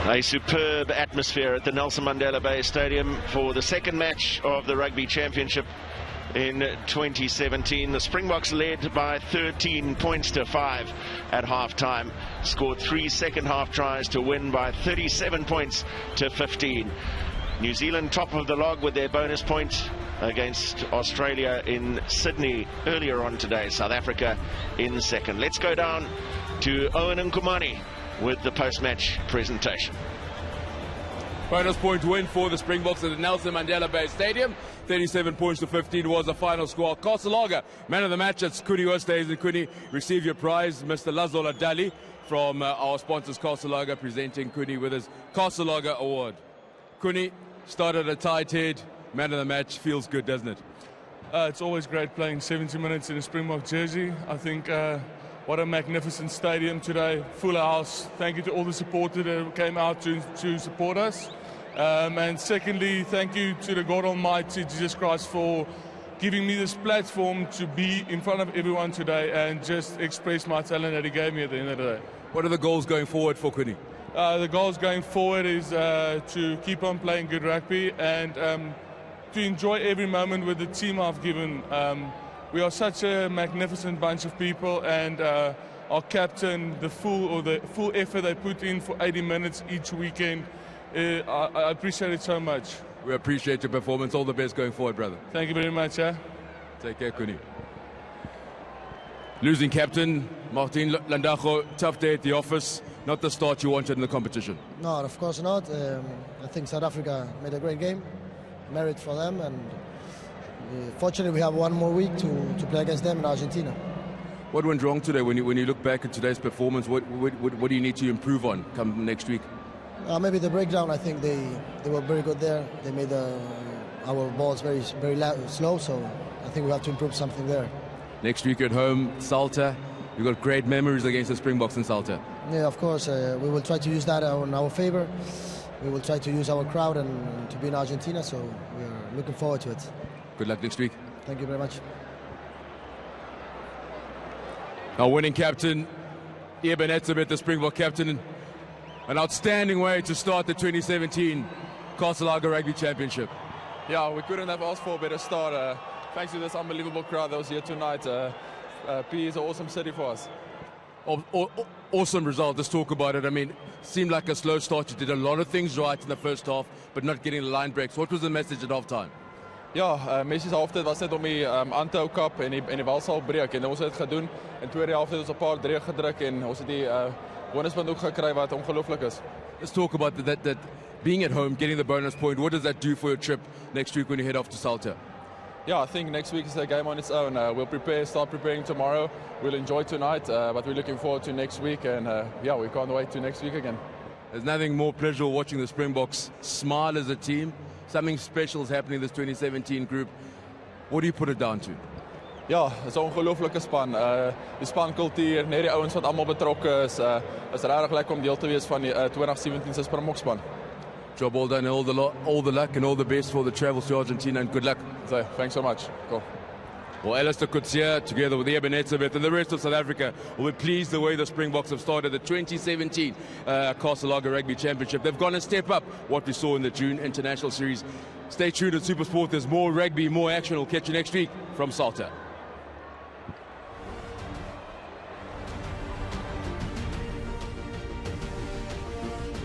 A superb atmosphere at the Nelson Mandela Bay Stadium for the second match of the Rugby Championship in 2017. The Springboks led by 13 points to 5 at half-time, scored 3 second-half tries to win by 37 points to 15. New Zealand top of the log with their bonus point against Australia in Sydney earlier on today. South Africa in second. Let's go down to Owen Nkumani with the post-match presentation. Bonus point win for the Springboks at the Nelson Mandela Bay Stadium. 37 points to 15 was the final score. Castle man of the match. That's Kuni Ostays, and Kuni, receive your prize. Mr. Lazola Dali from our sponsors Castle presenting Kuni with his Castle Award. Kuni started a tight head. Man of the match. Feels good, doesn't it? It's always great playing 70 minutes in a Springbok jersey. I think what a magnificent stadium today, full house. Thank you to all the supporters that came out to support us. And secondly, thank you to the God Almighty, Jesus Christ, for giving me this platform to be in front of everyone today and just express my talent that He gave me at the end of the day. What are the goals going forward for Kuni? The goals going forward is to keep on playing good rugby and to enjoy every moment with the team I've given. We are such a magnificent bunch of people, and our captain, the full effort they put in for 80 minutes each weekend, I appreciate it so much. We appreciate your performance. All the best going forward, brother. Thank you very much. Take care, Kuni. Losing captain, Martin Landacho, tough day at the office. Not the start you wanted in the competition. No, of course not. I think South Africa made a great game. Merit for them, and fortunately we have one more week to play against them in Argentina. What went wrong today? When you look back at today's performance, what do you need to improve on come next week? Maybe the breakdown. I think they were very good there. They made our balls very slow, so I think we have to improve something there. Next week at home, Salta. You've got great memories against the Springboks in Salta. Yeah, of course. We will try to use that in our favor. We will try to use our crowd and to be in Argentina, so we are looking forward to it. Good luck next week. Thank you very much. Our winning captain, Eben Etzebeth, the Springbok captain. An outstanding way to start the 2017 Castle Rugby Championship. Yeah, we couldn't have asked for a better start. Thanks to this unbelievable crowd that was here tonight. P is an awesome city for us. Awesome result. Let's talk about it. I mean, seemed like a slow start. You did a lot of things right in the first half, but not getting the line breaks. What was the message at halftime? Ja, Messi se halftyd was net om die aan te hou kap en die bal sal breek en ons het dit gedoen. In tweede helft het ons 'n paar drie gedruk en ons het die bonuspunt ook gekry wat ongelooflik is. Let's talk about that being at home, getting the bonus point. What does that do for your trip next week when you head off to Salta? Yeah, I think next week is a game on its own. We'll start preparing tomorrow. We'll enjoy tonight, but we're looking forward to next week, and yeah, we can't wait to next week again. There's nothing more pleasurable watching the Springboks smile as a team. Something special is happening in this 2017 group. What do you put it down to? Ja, het is 'n ongelooflike span. Die spankultuur, net die ouens wat almal betrokke is regtig lekker om deel te wees van die 2017 se Springbok span. Job well done, all the luck and all the best for the travels to Argentina, and good luck. So, thanks so much. Cool. Well, Alistair Coetzee, together with Eben Etzebeth and the rest of South Africa, will be pleased the way the Springboks have started the 2017 Castle Rugby Championship. They've gone a step up what we saw in the June International Series. Stay tuned at SuperSport. There's more rugby, more action. We'll catch you next week from Salta.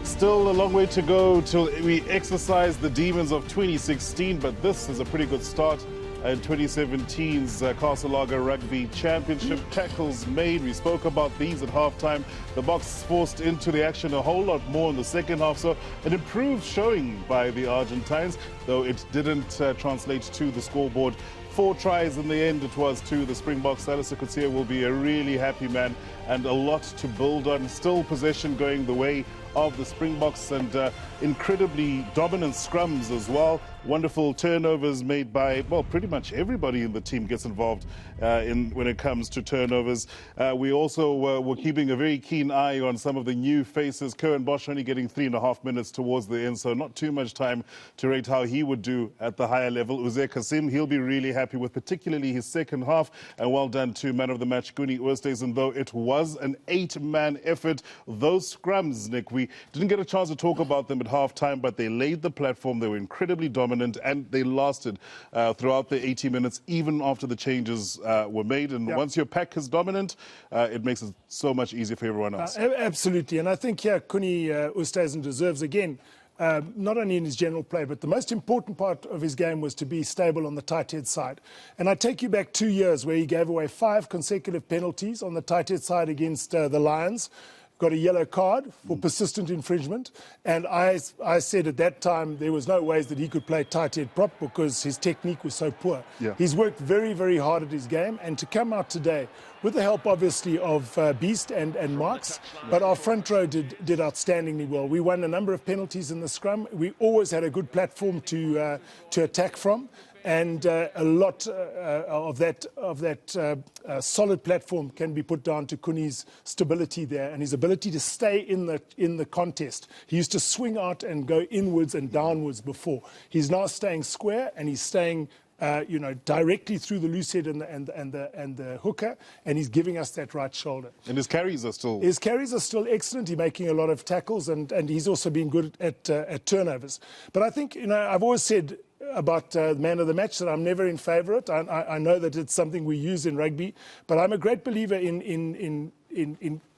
Still a long way to go till we exercise the demons of 2016, but this is a pretty good start in 2017's Castle Rugby Championship. Tackles made, we spoke about these at halftime. The Boks forced into the action a whole lot more in the second half, so an improved showing by the Argentines, though it didn't translate to the scoreboard. 4 tries in the end it was to the Springboks. Alistair Coetzee will be a really happy man, and a lot to build on. Still possession going the way of the Springboks, and incredibly dominant scrums as well. wonderful turnovers made by, well, pretty much everybody in the team gets involved when it comes to turnovers. We also were keeping a very keen eye on some of the new faces. Curran Bosch only getting 3.5 minutes towards the end, so not too much time to rate how he would do at the higher level. Uze Kasim, he'll be really happy with particularly his second half, and well done to man of the match Kuni Oosthuizen, though it was an 8-man effort. Those scrums, Nick, we didn't get a chance to talk about them at half-time, but they laid the platform. They were incredibly dominant, and they lasted throughout the 80 minutes, even after the changes were made. And once your pack is dominant, it makes it so much easier for everyone else. Absolutely. And I think here Kuni Oosthuizen deserves, again, not only in his general play, but the most important part of his game was to be stable on the tight head side. And I take you back 2 years where he gave away 5 consecutive penalties on the tight head side against the Lions. Got a yellow card for persistent infringement. And I said at that time there was no ways that he could play tight head prop because his technique was so poor. Yeah. He's worked very, very hard at his game. And to come out today, with the help obviously of Beast and Marks, but our front row did outstandingly well. We won a number of penalties in the scrum. We always had a good platform to attack from. And a lot of that solid platform can be put down to Kuni's stability there and his ability to stay in the contest. He used to swing out and go inwards and downwards before. He's now staying square, and he's staying directly through the loose head and the hooker, and he's giving us that right shoulder. And his carries are still excellent. He's making a lot of tackles, and he's also been good at turnovers. But I think, I've always said about man of the match that I'm never in favour of it. I know that it's something we use in rugby, but I'm a great believer in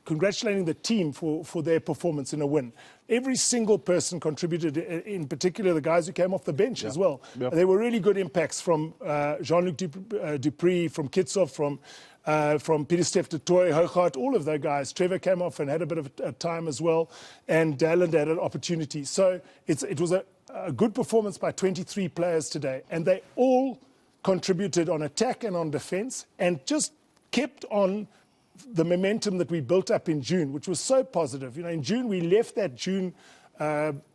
congratulating the team for their performance in a win. Every single person contributed, in particular the guys who came off the bench as well. Yep. There were really good impacts from Jean-Luc Dupree, from Kitshoff, from Peter Steph de Toy, Hooghart, all of those guys. Trevor came off and had a bit of time as well, and Dalland had an opportunity. So it was a good performance by 23 players today, and they all contributed on attack and on defence, and just kept on the momentum that we built up in June, which was so positive. In June, we left that June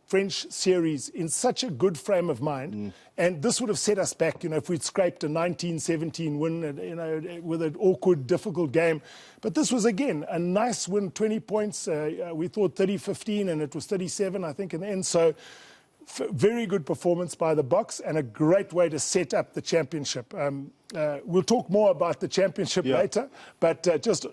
French series in such a good frame of mind, and this would have set us back, if we'd scraped a 19-17 win, with an awkward, difficult game. But this was, again, a nice win, 20 points. We thought 30-15, and it was 37, I think, in the end. So very good performance by the Boks, and a great way to set up the championship. We'll talk more about the championship later, but just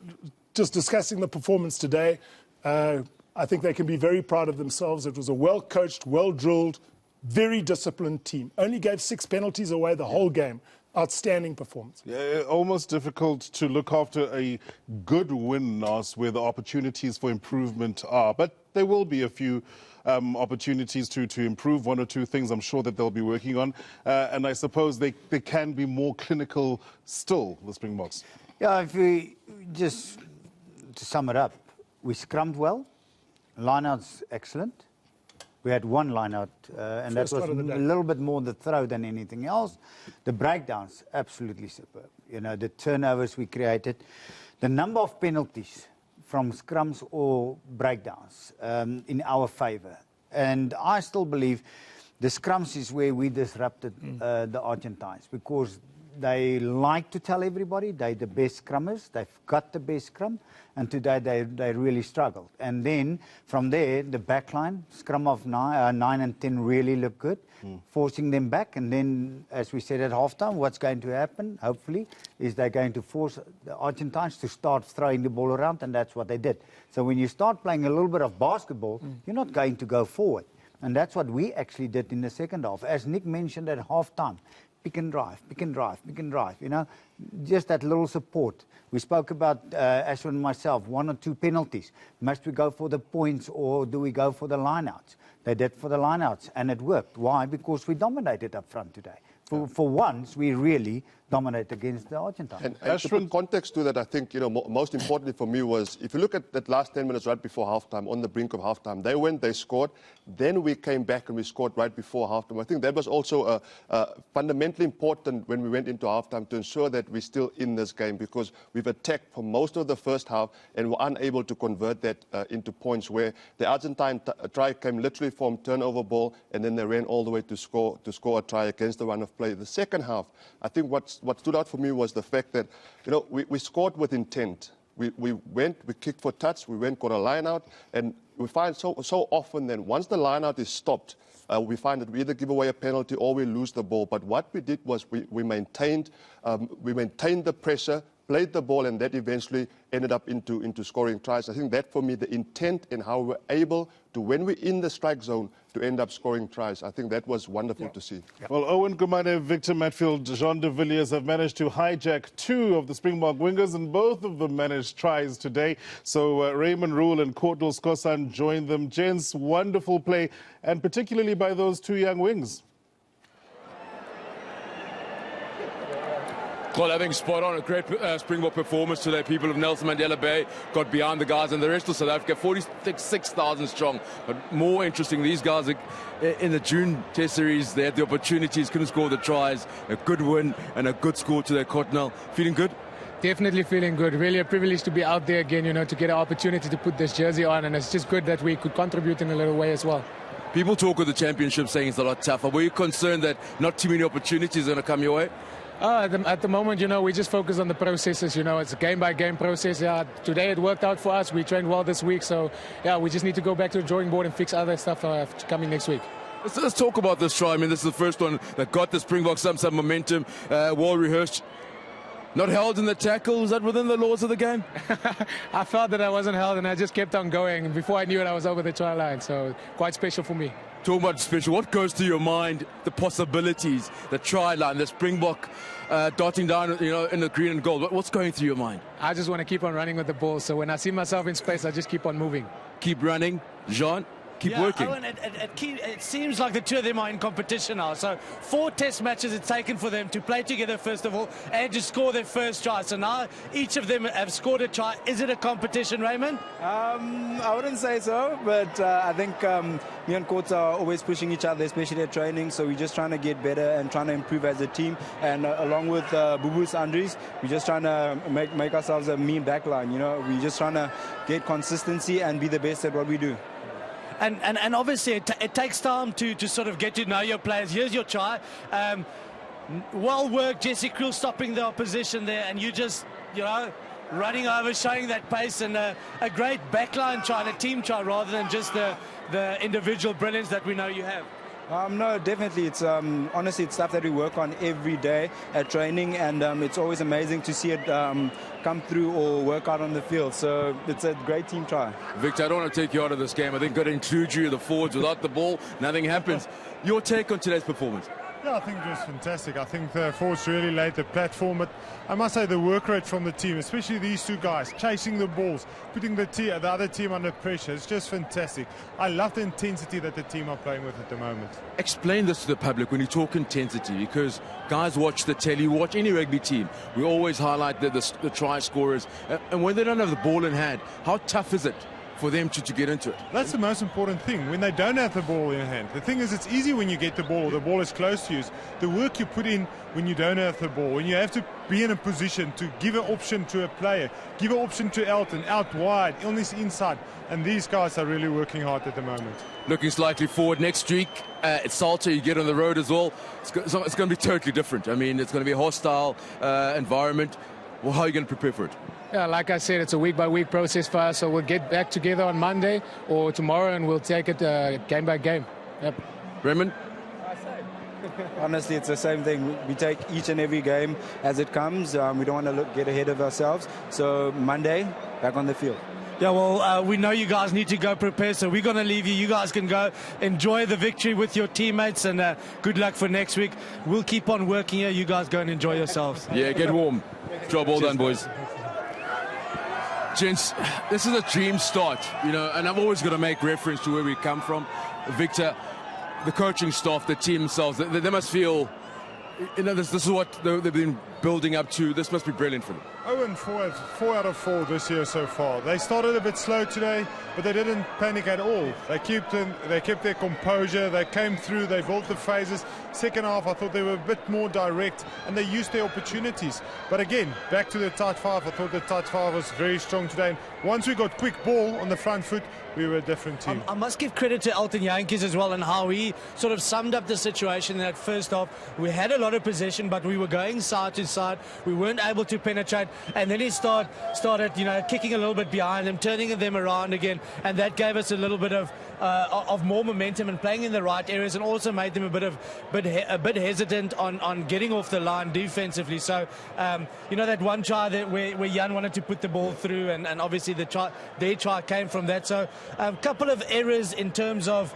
discussing the performance today, I think they can be very proud of themselves. It was a well-coached, well-drilled, very disciplined team. Only gave 6 penalties away the whole game. Outstanding performance. Yeah, almost difficult to look after a good win, Nas, where the opportunities for improvement are. But there will be a few opportunities to improve, 1 or 2 things I'm sure that they'll be working on. And I suppose they can be more clinical still, the Springboks. Yeah, if we just, to sum it up, we scrummed well, line-out's excellent. We had 1 line-out, and that was a little bit more the throw than anything else. The breakdowns, absolutely superb. The turnovers we created, the number of penalties from scrums or breakdowns in our favour. And I still believe the scrums is where we disrupted the Argentines, because they like to tell everybody they're the best scrummers, they've got the best scrum, and today they really struggled. And then from there, the back line, scrum of 9 and 10 really looked good, forcing them back. And then, as we said at halftime, what's going to happen, hopefully, is they're going to force the Argentines to start throwing the ball around, and that's what they did. So when you start playing a little bit of basketball, you're not going to go forward. And that's what we actually did in the second half. As Nick mentioned at halftime, pick and drive, pick and drive, pick and drive, just that little support. We spoke about, Ashwin and myself, 1 or 2 penalties. Must we go for the points, or do we go for the lineouts? They did for the lineouts, and it worked. Why? Because we dominated up front today. For once, we really dominate against the Argentines. And to put context to that, I think, most importantly for me was, if you look at that last 10 minutes right before halftime, on the brink of halftime, they went, they scored, then we came back and we scored right before halftime. I think that was also fundamentally important when we went into halftime to ensure that we're still in this game, because we've attacked for most of the first half and were unable to convert that into points, where the Argentine try came literally from turnover ball, and then they ran all the way to score a try against the run of play. The second half, I think what stood out for me was the fact that, we scored with intent. We kicked for touch, we went, got a line out, and we find so often that once the line out is stopped, we find that we either give away a penalty or we lose the ball. But what we did was we maintained the pressure, played the ball, and that eventually ended up into scoring tries. I think that, for me, the intent and how we're able to, when we're in the strike zone, to end up scoring tries, I think that was wonderful to see. Well, Owen Gumane, Victor Matfield, Jean de Villiers have managed to hijack 2 of the Springbok wingers, and both of them managed tries today. So Raymond Rhule and Kortl Skosan joined them. Gents, wonderful play, and particularly by those 2 young wings. Well, I think spot on. A great Springbok performance today. People of Nelson Mandela Bay got behind the guys, and the rest of South Africa, 46,000 strong. But more interesting, these guys in the June Test Series, they had the opportunities, couldn't score the tries. A good win and a good score today, Cottonelle. Feeling good? Definitely feeling good. Really a privilege to be out there again, to get an opportunity to put this jersey on, and it's just good that we could contribute in a little way as well. People talk of the championship saying it's a lot tougher. Were you concerned that not too many opportunities are going to come your way? At the moment, we just focus on the processes. It's a game-by-game process. Today it worked out for us. We trained well this week. So, we just need to go back to the drawing board and fix other stuff coming next week. Let's talk about this try. I mean, this is the first one that got the Springboks some momentum. Well rehearsed. Not held in the tackle. Was that within the laws of the game? I felt that I wasn't held, and I just kept on going. And before I knew it, I was over the try line. So quite special for me. Talking about special, what goes through your mind, the possibilities, the try line, the Springbok darting down, in the green and gold? What's going through your mind? I just want to keep on running with the ball. So when I see myself in space, I just keep on moving. Keep running. Jean? Keep working. Owen, it seems like the 2 of them are in competition now. So 4 test matches it's taken for them to play together, first of all, and to score their first try. So now each of them have scored a try. Is it a competition, Raymond? I wouldn't say so, but I think me and Kortl are always pushing each other, especially at training. So we're just trying to get better and trying to improve as a team. And along with Bubu's Andries, we're just trying to make ourselves a mean backline. We're just trying to get consistency and be the best at what we do. And obviously it takes time to sort of get to know your players. Here's your try. Well worked, Jesse Kriel stopping the opposition there, and you just, running over, showing that pace, and a great backline try, and a team try, rather than just the individual brilliance that we know you have. No, definitely. It's honestly, it's stuff that we work on every day at training, and it's always amazing to see it come through or work out on the field. So it's a great team try. Victor, I don't want to take you out of this game. I think got to include you, the forwards. Without the ball, nothing happens. Your take on today's performance? Yeah, I think it was fantastic. I think the forwards really laid the platform, but I must say the work rate from the team, especially these 2 guys, chasing the balls, putting the other team under pressure, it's just fantastic. I love the intensity that the team are playing with at the moment. Explain this to the public when you talk intensity, because guys watch the telly, watch any rugby team. We always highlight the try scorers, and when they don't have the ball in hand, how tough is it for them to get into it? That's the most important thing, when they don't have the ball in hand. The thing is, it's easy when you get the ball, the ball is close to you. The work you put in when you don't have the ball, when you have to be in a position to give an option to a player, give an option to Elton, out wide, on this inside, and these guys are really working hard at the moment. Looking slightly forward next week, it's Salter, you get on the road as well. It's going to be totally different. I mean, it's going to be a hostile environment. Well, how are you going to prepare for it? Yeah, like I said, it's a week-by-week process for us, so we'll get back together on Monday or tomorrow, and we'll take it game by game. Yep. Raymond? Honestly, it's the same thing. We take each and every game as it comes. We don't want to get ahead of ourselves. So Monday, back on the field. Yeah, well, we know you guys need to go prepare, so we're going to leave you. You guys can go enjoy the victory with your teammates, and good luck for next week. We'll keep on working here. You guys go and enjoy yourselves. Yeah, get warm. Job well done, boys. Gents, this is a dream start, and I'm always going to make reference to where we come from. Victor, the coaching staff, the team themselves, they must feel You know, this is what they've been building up to. This must be brilliant for them. 4 out of 4 this year so far. They started a bit slow today, but they didn't panic at all. They kept their composure. They came through. They built the phases. Second half, I thought they were a bit more direct, and they used their opportunities. But again, back to the tight five. I thought the tight five was very strong today. And once we got quick ball on the front foot, we were a different team. I must give credit to Elton Jantjies as well, and how he sort of summed up the situation in that first half. We had a lot of possession, but we were going side to side. We weren't able to penetrate, and then he started, kicking a little bit behind them, turning them around again, and that gave us a little bit of more momentum and playing in the right areas, and also made them a bit hesitant on getting off the line defensively. So that one try where Jan wanted to put the ball through, and obviously their try came from that. So a couple of errors in terms of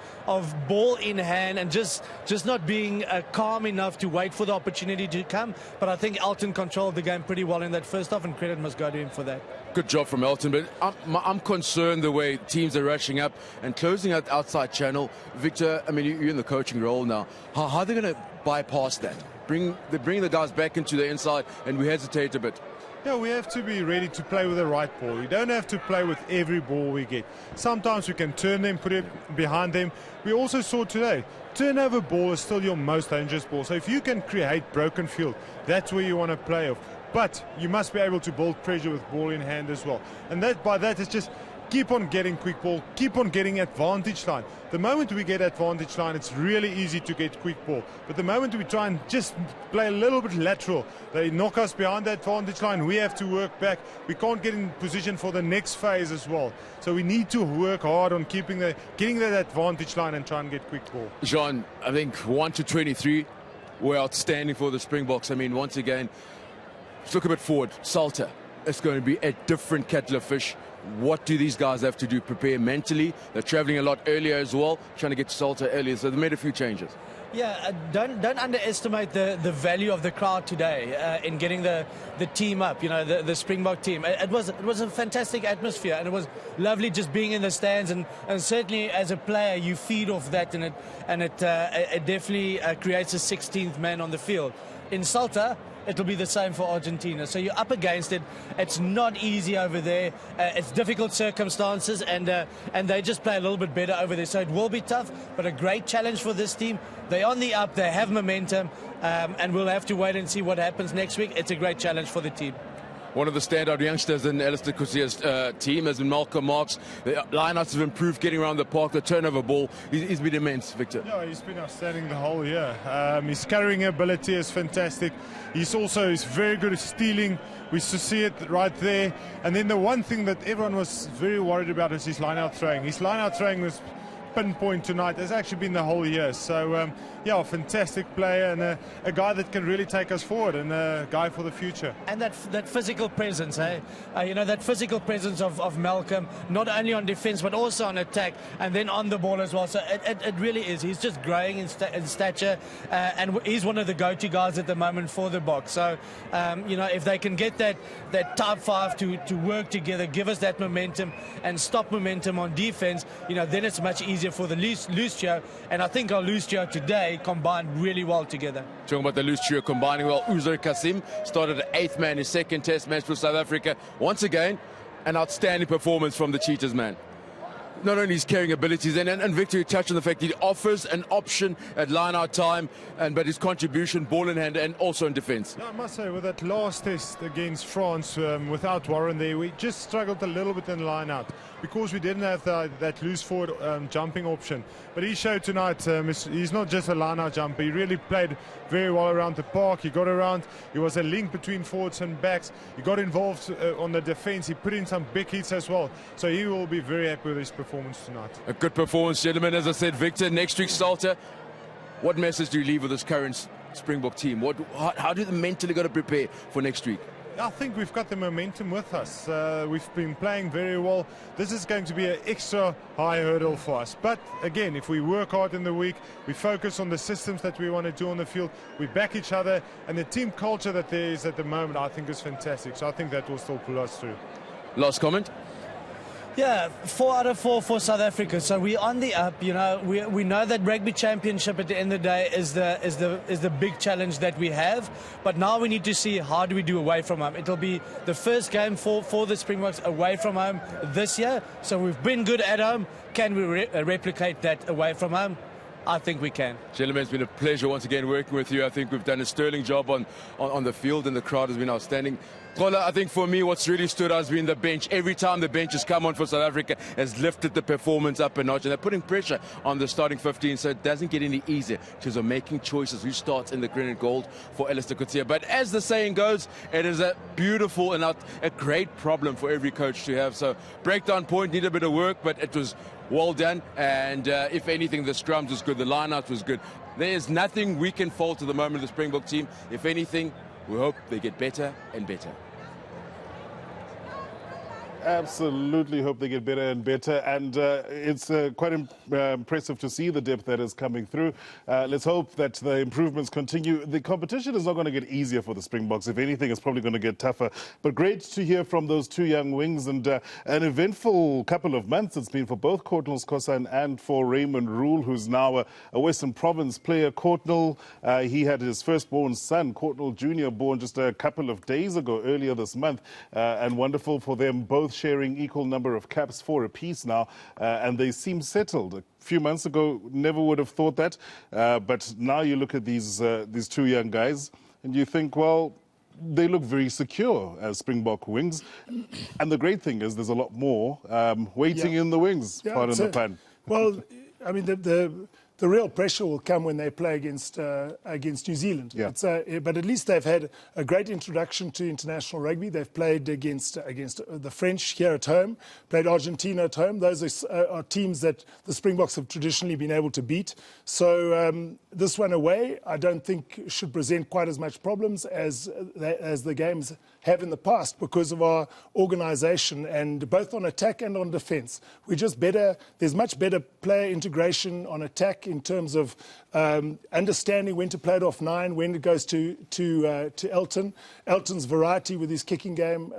ball in hand, and just not being calm enough to wait for the opportunity to come. But I think Elton controlled the game pretty well in that first half, and credit must go to him for that. Good job from Elton, but I'm concerned the way teams are rushing up and closing out the outside channel. Victor, I mean, you're in the coaching role now. How are they going to bypass that? Bring the guys back into the inside, and we hesitate a bit. Yeah, we have to be ready to play with the right ball. We don't have to play with every ball we get. Sometimes we can turn them, put it behind them. We also saw today, turnover ball is still your most dangerous ball. So if you can create broken field, that's where you want to play off. But you must be able to build pressure with ball in hand as well. And by that is just keep on getting quick ball, keep on getting advantage line. The moment we get advantage line, it's really easy to get quick ball. But the moment we try and just play a little bit lateral, they knock us behind the advantage line. We have to work back. We can't get in position for the next phase as well. So we need to work hard on getting that advantage line and try and get quick ball. Jean, I think 1 to 23 were outstanding for the Springboks. I mean, once again, let's look a bit forward. Salter, it's going to be a different kettle of fish. What do these guys have to do? Prepare mentally. They're traveling a lot earlier as well, trying to get to Salter earlier, so they made a few changes. Yeah, don't underestimate the value of the crowd today in getting the team up. You know, the Springbok team. It was a fantastic atmosphere, and it was lovely just being in the stands. And certainly as a player, you feed off that, and it definitely creates a 16th man on the field. In Salter, it'll be the same for Argentina. So you're up against it. It's not easy over there. It's difficult circumstances, and they just play a little bit better over there. So it will be tough, but a great challenge for this team. They're on the up. They have momentum, and we'll have to wait and see what happens next week. It's a great challenge for the team. One of the standout youngsters in Alistair Kusia's team has been Malcolm Marx. The lineouts have improved, getting around the park, the turnover ball. He's been immense, Victor. Yeah, he's been outstanding the whole year. His carrying ability is fantastic. He's very good at stealing. We see it right there. And then the one thing that everyone was very worried about is his lineout throwing. His lineout throwing was pinpoint tonight. Has actually been the whole year. So, a fantastic player, and a guy that can really take us forward, and a guy for the future. And that physical presence, that physical presence of Malcolm, not only on defense but also on attack, and then on the ball as well. So it really is. He's just growing in stature, and he's one of the go-to guys at the moment for the box. So, if they can get that top five to work together, give us that momentum and stop momentum on defense, then it's much easier for the loose trio. And I think our loose trio today combined really well together. Talking about the loose trio combining well, Uzur Kasim started at 8th man, his second test match for South Africa. Once again, an outstanding performance from the Cheetahs, man. Not only his carrying abilities, and Victor touched on the fact that he offers an option at line-out time, but his contribution, ball in hand, and also in defence. I must say, with that last test against France, without Warren there, we just struggled a little bit in line-out because we didn't have that loose forward jumping option. But he showed tonight he's not just a line-out jumper. He really played very well around the park. He got around. He was a link between forwards and backs. He got involved on the defence. He put in some big hits as well. So he will be very happy with his performance tonight. A good performance, gentlemen. As I said, Victor, next week, Salter. What message do you leave with this current Springbok team? How do they mentally got to prepare for next week? I think we've got the momentum with us. We've been playing very well. This is going to be an extra high hurdle for us. But again, if we work hard in the week, we focus on the systems that we want to do on the field, we back each other, and the team culture that there is at the moment, I think is fantastic. So I think that will still pull us through. Last comment? Yeah, 4 out of 4 for South Africa. So we're on the up. You know, we know that rugby championship at the end of the day is the big challenge that we have. But now we need to see how do we do away from home. It'll be the first game for the Springboks away from home this year. So we've been good at home. Can we replicate that away from home? I think we can. Gentlemen, it's been a pleasure once again working with you. I think we've done a sterling job on the field, and the crowd has been outstanding. Kola, I think for me what's really stood out has been the bench. Every time the bench has come on for South Africa has lifted the performance up a notch, and they're putting pressure on the starting 15, so it doesn't get any easier in terms of making choices who starts in the green and gold for Alistair Coetzee. But as the saying goes, it is a beautiful and a great problem for every coach to have. So breakdown point needed a bit of work, but it was well done, and if anything, the scrums was good, the line-out was good. There's nothing we can fault at the moment, the Springbok team. If anything, we hope they get better and better. Absolutely hope they get better and better, and it's quite impressive to see the depth that is coming through. Let's hope that the improvements continue. The competition is not going to get easier for the Springboks. If anything, it's probably going to get tougher. But great to hear from those two young wings, and an eventful couple of months it's been for both Courtnall Skhosana and for Raymond Rhule, who's now a Western Province player. Courtnall, he had his firstborn son, Courtnall Jr., born just a couple of days ago, earlier this month, and wonderful for them both, sharing equal number of caps, 4 apiece now, and they seem settled. A few months ago, never would have thought that, but now you look at these two young guys and you think, well, they look very secure as Springbok wings, and the great thing is there's a lot more waiting in the wings, pardon the pun. Well, I mean, the real pressure will come when they play against New Zealand. Yeah. But at least they've had a great introduction to international rugby. They've played against the French here at home, played Argentina at home. Those are teams that the Springboks have traditionally been able to beat. So this one away, I don't think should present quite as much problems as the games have in the past, because of our organisation, and both on attack and on defence. We're just better. There's much better player integration on attack in terms of understanding when to play it off 9, when it goes to Elton. Elton's variety with his kicking game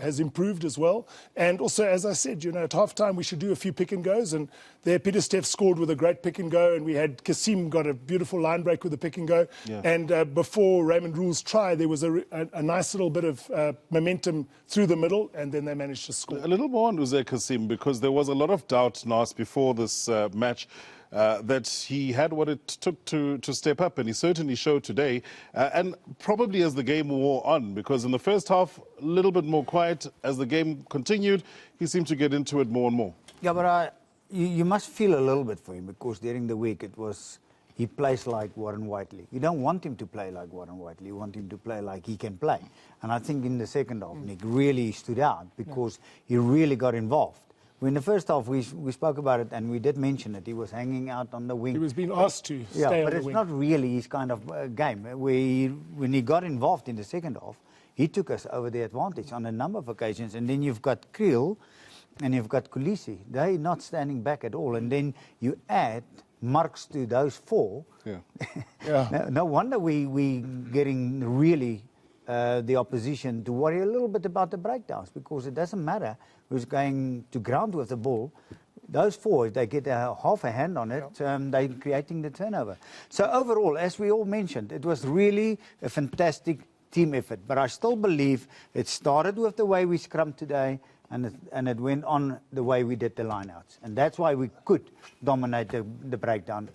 has improved as well. And also, as I said, you know, at half-time we should do a few pick and goes, and there Peter Steff scored with a great pick and go, and we had Kasim got a beautiful line break with a pick and go. Yeah. And before Raymond Rhule's try, there was a nice little bit of momentum through the middle, and then they managed to score. A little more on Uze Kasim, because there was a lot of doubt last before this match that he had what it took to step up, and he certainly showed today, and probably as the game wore on, because in the first half, a little bit more quiet. As the game continued, he seemed to get into it more and more. Yeah, but you must feel a little bit for him, because during the week he plays like Warren Whiteley. You don't want him to play like Warren Whiteley. You want him to play like he can play. And I think in the second half, Nick really stood out, because he really got involved. In the first half, we spoke about it, and we did mention it. He was hanging out on the wing. He was being asked to stay on the wing. But it's not really his kind of game. When he got involved in the second half, he took us over the advantage on a number of occasions. And then you've got Kriel and you've got Kolisi. They're not standing back at all. And then you add marks to those 4. Yeah. No wonder we getting really the opposition to worry a little bit about the breakdowns, because it doesn't matter who's going to ground with the ball. Those 4, if they get half a hand on it, they're creating the turnover. So overall, as we all mentioned, it was really a fantastic team effort. But I still believe it started with the way we scrummed today, and it went on the way we did the lineouts. And that's why we could dominate the breakdown.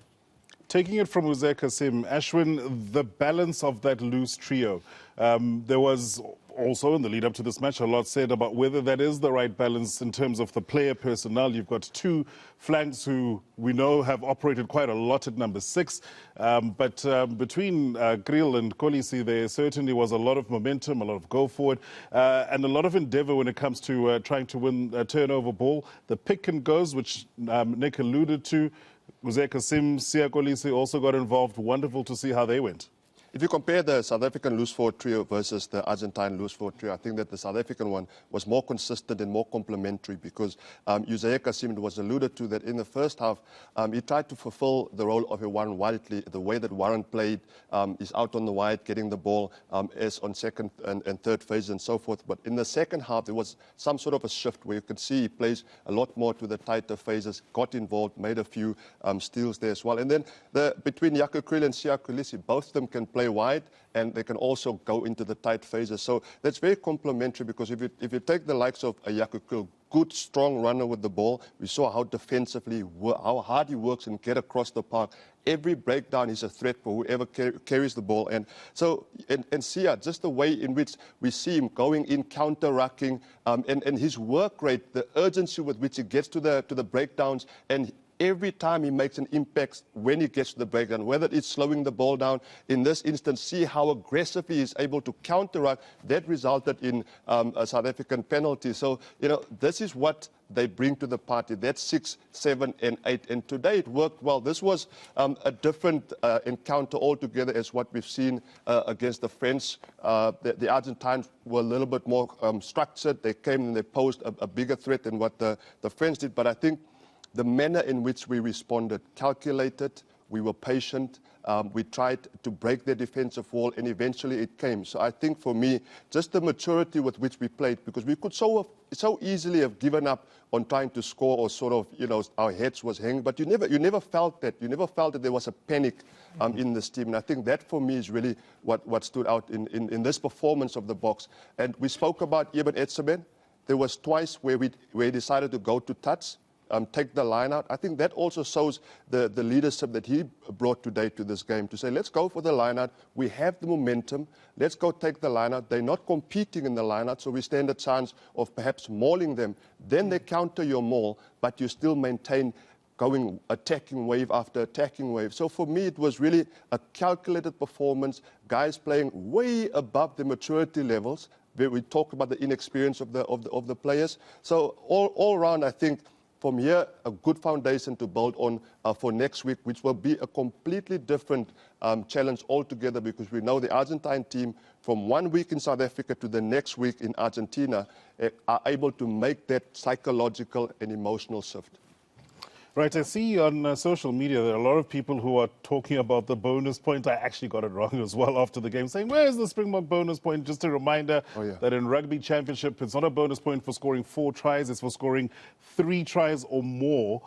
Taking it from Uze Kasim, Ashwin, the balance of that loose trio. There was also, in the lead up to this match, a lot said about whether that is the right balance in terms of the player personnel. You've got 2 flanks who we know have operated quite a lot at number 6. But between Kriel and Kolisi, there certainly was a lot of momentum, a lot of go forward, and a lot of endeavour when it comes to trying to win a turnover ball. The pick and goes, which Nick alluded to, Uze Kasim, Siya Kolisi also got involved. Wonderful to see how they went. if you compare the South African loose forward trio versus the Argentine loose forward trio, I think that the South African one was more consistent and more complementary because Uzaya Kasim was alluded to that in the first half, he tried to fulfill the role of a Warren widely. The way that Warren played is out on the wide, getting the ball as on second and third phase and so forth. But in the second half, there was some sort of a shift where you could see he plays a lot more to the tighter phases, got involved, made a few steals there as well. And then between Jaco Kriel and Siya Kolisi, both of them can play wide and they can also go into the tight phases. So that's very complementary because if you take the likes of Jaco Kriel, good, strong runner with the ball. We saw how defensively, how hard he works and get across the park. Every breakdown is a threat for whoever carries the ball. And so, and Siya, just the way in which we see him going in, counter-rucking, and his work rate, the urgency with which he gets to the breakdowns, and every time he makes an impact when he gets to the breakdown, whether it's slowing the ball down. In this instance, see how aggressively he is able to counter-ruck. That resulted in a South African penalty. So, this is what they bring to the party. That's 6, 7, and 8. And today it worked well. This was a different encounter altogether as what we've seen against the French. The Argentines were a little bit more structured. They came and they posed a bigger threat than what the French did. But I think the manner in which we responded, calculated, we were patient, we tried to break their defensive wall, and eventually it came. So I think for me, just the maturity with which we played, because we could so easily have given up on trying to score or sort of, our heads was hanging, but you never felt that. You never felt that there was a panic in this team. And I think that for me is really what stood out in this performance of the Boks. And we spoke about Eben Etzebeth. There was twice where we decided to go to touch, take the line out. I think that also shows the leadership that he brought today to this game, to say, let's go for the line out. We have the momentum. Let's go take the line out. They're not competing in the line out, so we stand a chance of perhaps mauling them. Then they counter your maul, but you still maintain attacking wave after attacking wave. So for me, it was really a calculated performance, guys playing way above the maturity levels. We talk about the inexperience of the players. So all around, I think, from here, a good foundation to build on for next week, which will be a completely different challenge altogether, because we know the Argentine team, from 1 week in South Africa to the next week in Argentina, are able to make that psychological and emotional shift. Right, I see on social media there are a lot of people who are talking about the bonus point. I actually got it wrong as well after the game, saying, where's the Springbok bonus point? Just a reminder that in Rugby Championship, it's not a bonus point for scoring 4 tries, it's for scoring 3 tries or more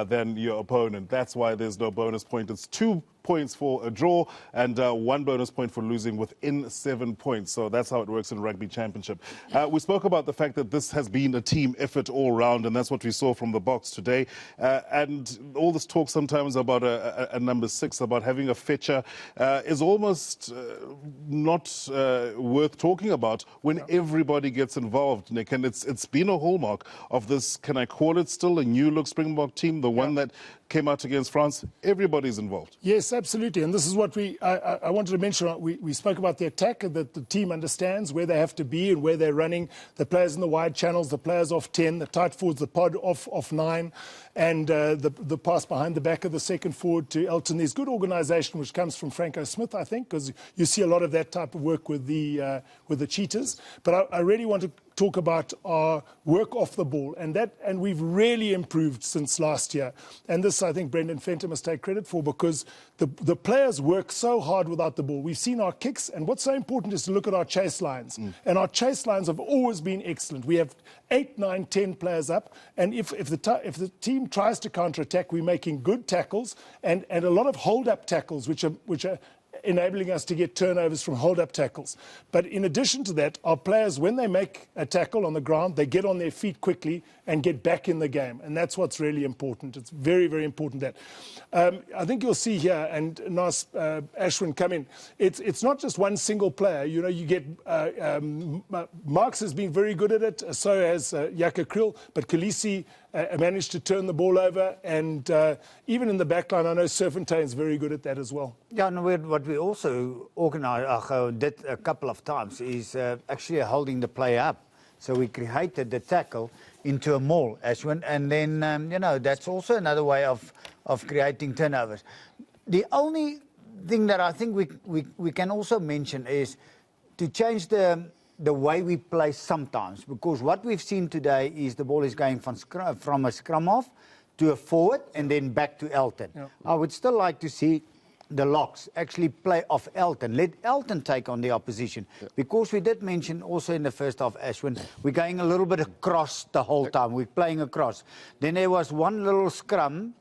than your opponent. That's why there's no bonus point. It's 2 points for a draw and 1 bonus point for losing within 7 points. So that's how it works in Rugby Championship. We spoke about the fact that this has been a team effort all round, and that's what we saw from the Boks today. And all this talk sometimes about a number 6, about having a fetcher, is almost not worth talking about when everybody gets involved, Nick. And it's been a hallmark of this, can I call it still, a new look Springbok team, the one that came out against France. Everybody's involved. Yes, absolutely. And this is what I wanted to mention. We spoke about the attack, that the team understands where they have to be and where they're running, the players in the wide channels, the players off 10, the tight forwards, the pod off 9, and the pass behind the back of the second forward to Elton. There's good organisation which comes from Franco Smith, I think, because you see a lot of that type of work with the Cheetahs. But I really want to talk about our work off the ball, and we've really improved since last year. And this, I think, Brendan Fenter must take credit for, because the players work so hard without the ball. We've seen our kicks, and what's so important is to look at our chase lines. And our chase lines have always been excellent. We have 8, 9, 10 players up, and if the team tries to counter-attack, we're making good tackles and a lot of hold-up tackles, which are enabling us to get turnovers from hold-up tackles. But in addition to that, our players, when they make a tackle on the ground, they get on their feet quickly and get back in the game. And that's what's really important. It's very, very important that. I think you'll see here, and Nas Ashwin come in, it's not just one single player. You get Marx has been very good at it, so has Jaco Kriel, but Kolisi managed to turn the ball over, and even in the back line, I know Serfontain's very good at that as well. Yeah, and what we also did a couple of times is actually holding the player up. So we created the tackle into a maul, Ashwin, and then, that's also another way of creating turnovers. The only thing that I think we can also mention is to change the way we play sometimes, because what we've seen today is the ball is going from a scrum off to a forward and then back to Elton. Yep. I would still like to see the locks actually play off Elton. Let Elton take on the opposition. Yep. Because we did mention also in the first half, Ashwin, we're going a little bit across the whole time. We're playing across. Then there was one little scrum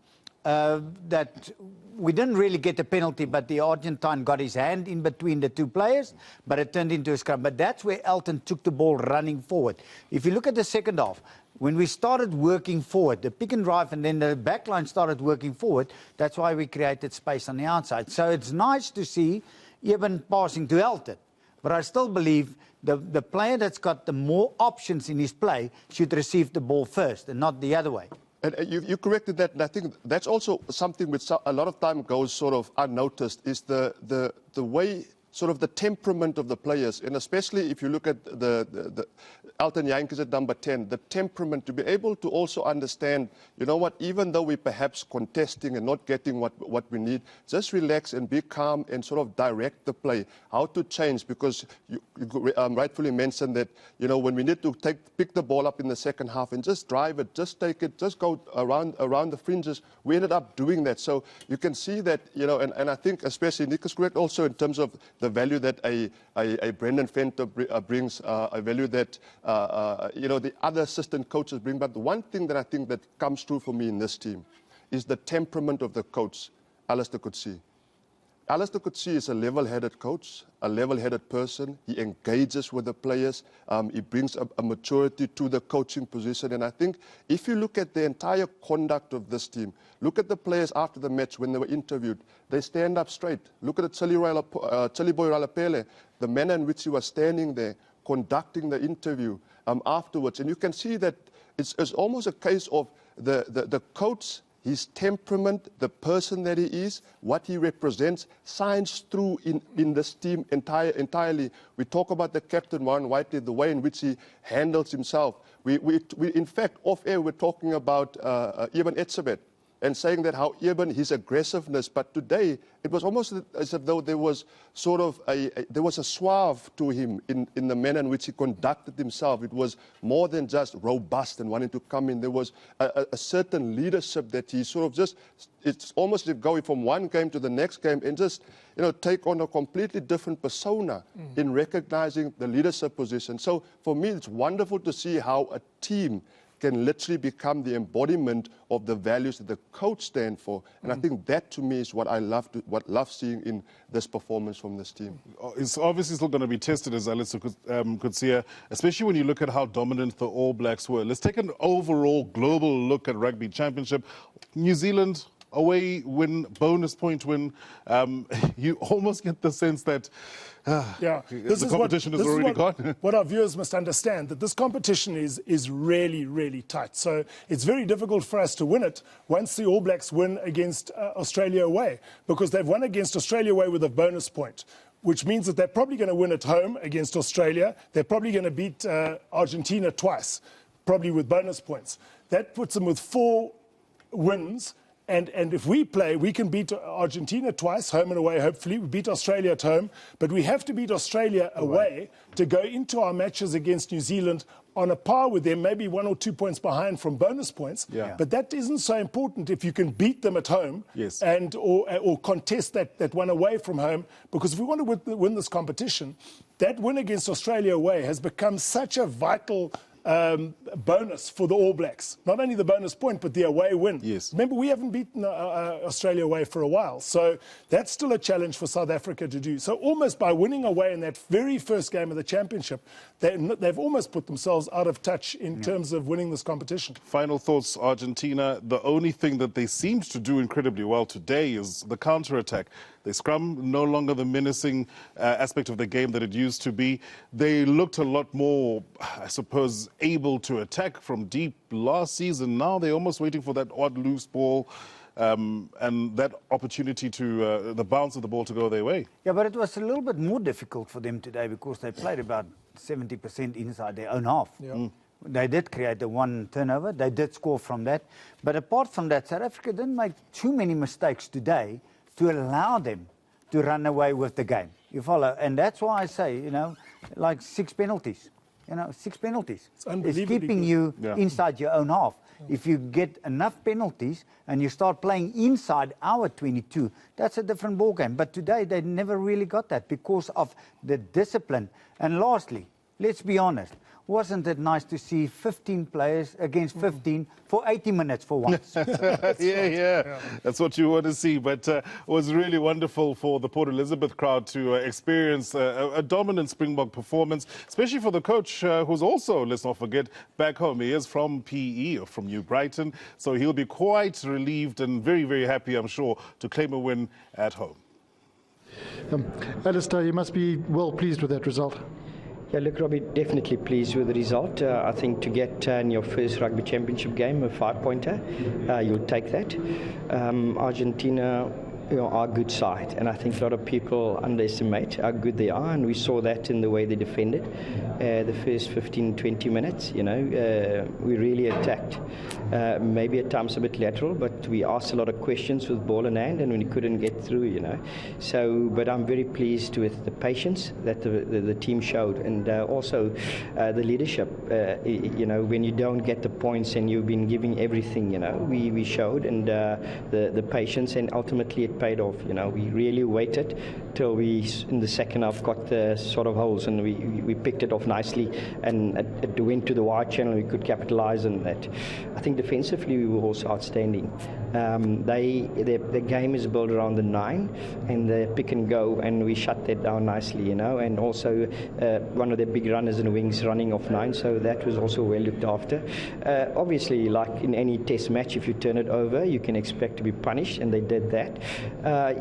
that we didn't really get a penalty, but the Argentine got his hand in between the two players, but it turned into a scrum. But that's where Elton took the ball running forward. If you look at the second half, when we started working forward, the pick and drive and then the back line started working forward, that's why we created space on the outside. So it's nice to see Eben passing to Elton. But I still believe the player that's got the more options in his play should receive the ball first and not the other way. And you corrected that, and I think that's also something which a lot of time goes sort of unnoticed, is the way, sort of the temperament of the players, and especially if you look at the Elton Jantjies at number 10, the temperament, to be able to also understand, you know what, even though we're perhaps contesting and not getting what we need, just relax and be calm and sort of direct the play, how to change, because you rightfully mentioned that, you know, when we need to pick the ball up in the second half and just drive it, just take it, just go around the fringes, we ended up doing that. So you can see that, you know, and I think especially Nick is correct also in terms of the value that a Brendan Fenter brings, a value that you know, the other assistant coaches bring. But the one thing that I think that comes true for me in this team is the temperament of the coach, Alistair Coetzee. Alistair Coetzee is a level-headed coach, a level-headed person. He engages with the players. He brings a maturity to the coaching position. And I think if you look at the entire conduct of this team, look at the players after the match when they were interviewed, they stand up straight. Look at Chili Boy Ralapele, the manner in which he was standing there, conducting the interview afterwards. And you can see that it's almost a case of the coach, his temperament, the person that he is, what he represents, shines through in this team entirely. We talk about the captain, Warren Whiteley, the way in which he handles himself. We in fact, off-air, we're talking about Eben Etzebeth and saying that how Eben, his aggressiveness, but today it was almost as if though there was sort of there was a suave to him in the manner in which he conducted himself. It was more than just robust and wanting to come in. There was a certain leadership that he sort of just, it's almost like going from one game to the next game and just, you know, take on a completely different persona in recognizing the leadership position. So for me, it's wonderful to see how a team can literally become the embodiment of the values that the coach stands for. And I think that, to me, is what I love seeing in this performance from this team. It's obviously still going to be tested, as Alistair Coetzee, especially when you look at how dominant the All Blacks were. Let's take an overall global look at Rugby Championship. New Zealand, away win, bonus point win. You almost get the sense that the competition is already gone. What our viewers must understand, that this competition is really, really tight. So it's very difficult for us to win it once the All Blacks win against Australia away, because they've won against Australia away with a bonus point, which means that they're probably going to win at home against Australia. They're probably going to beat Argentina twice, probably with bonus points. That puts them with 4 wins. And if we play, we can beat Argentina twice, home and away, hopefully. We beat Australia at home. But we have to beat Australia away to go into our matches against New Zealand on a par with them, maybe 1 or 2 points behind from bonus points. Yeah. But that isn't so important if you can beat them at home and or contest that one away from home. Because if we want to win this competition, that win against Australia away has become such a vital bonus for the All Blacks. Not only the bonus point, but the away win. Yes. Remember, we haven't beaten Australia away for a while. So that's still a challenge for South Africa to do. So almost by winning away in that very first game of the championship, they've almost put themselves out of touch in terms of winning this competition. Final thoughts, Argentina. The only thing that they seemed to do incredibly well today is the counter-attack. They scrum, no longer the menacing aspect of the game that it used to be. They looked a lot more, I suppose, able to attack from deep last season. Now they're almost waiting for that odd loose ball and that opportunity to, the bounce of the ball to go their way. Yeah, but it was a little bit more difficult for them today because they played about 70% inside their own half. Yeah. They did create the 1 turnover. They did score from that. But apart from that, South Africa didn't make too many mistakes today to allow them to run away with the game. You follow? And that's why I say, you know, like 6 penalties. You know, 6 penalties. It's keeping you inside your own half. If you get enough penalties and you start playing inside our 22, that's a different ballgame. But today they never really got that because of the discipline. And lastly, let's be honest, wasn't it nice to see 15 players against 15 for 80 minutes for once? yeah. That's what you want to see. But it was really wonderful for the Port Elizabeth crowd to experience a dominant Springbok performance, especially for the coach who's also, let's not forget, back home. He is from PE, or from New Brighton, so he'll be quite relieved and very, very happy, I'm sure, to claim a win at home. Alistair, you must be well pleased with that result. Yeah, look, Robbie, definitely pleased with the result. I think to get in your first rugby championship game, a 5-pointer, you'll take that. Argentina, you know, are a good side, and I think a lot of people underestimate how good they are, and we saw that in the way they defended the first 15-20 minutes. You know, we really attacked, maybe at times a bit lateral, but we asked a lot of questions with ball in hand, and we couldn't get through. You know, so but I'm very pleased with the patience that the team showed, and also the leadership. You know, when you don't get the points and you've been giving everything, you know, we showed, and the patience, and ultimately it paid off. You know, we really waited till we in the second half got the sort of holes, and we picked it off nicely, and it went to the wide channel. We could capitalize on that. I think defensively we were also outstanding. The game is built around the 9 and the pick and go, and we shut that down nicely, you know, and also one of the big runners and wings running off 9, so that was also well looked after. Obviously, like in any test match, if you turn it over, you can expect to be punished, and they did that.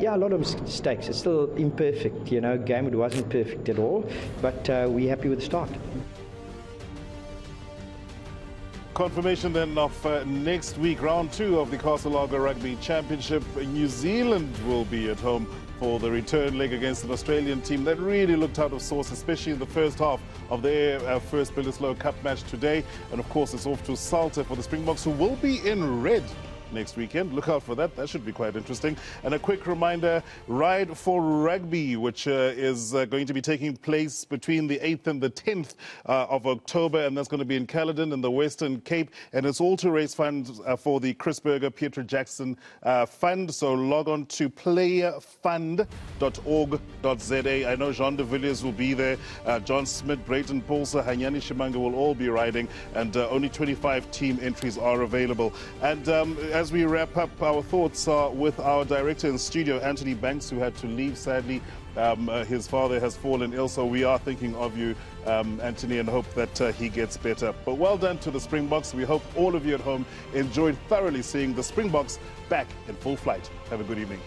Yeah, a lot of mistakes. It's still imperfect, you know, game. It wasn't perfect at all, but we're happy with the start. Confirmation then of next week, round 2 of the Castle Lager Rugby Championship. New Zealand will be at home for the return leg against an Australian team that really looked out of sorts, especially in the first half of their first Bledisloe Cup match today. And of course, it's off to Salter for the Springboks, who will be in red next weekend. Look out for that. That should be quite interesting. And a quick reminder, Ride for Rugby, which is going to be taking place between the 8th and the 10th of October, and that's going to be in Caledon in the Western Cape, and it's all to raise funds for the Chris Berger, Peter Jackson Fund. So log on to playerfund.org.za. I know Jean de Villiers will be there, John Smith, Brayton Paulser, Hanyani Shimanga will all be riding, and only 25 team entries are available. And as we wrap up, our thoughts are with our director in studio, Anthony Banks, who had to leave, sadly. His father has fallen ill, so we are thinking of you, Anthony, and hope that he gets better. But well done to the Springboks. We hope all of you at home enjoyed thoroughly seeing the Springboks back in full flight. Have a good evening.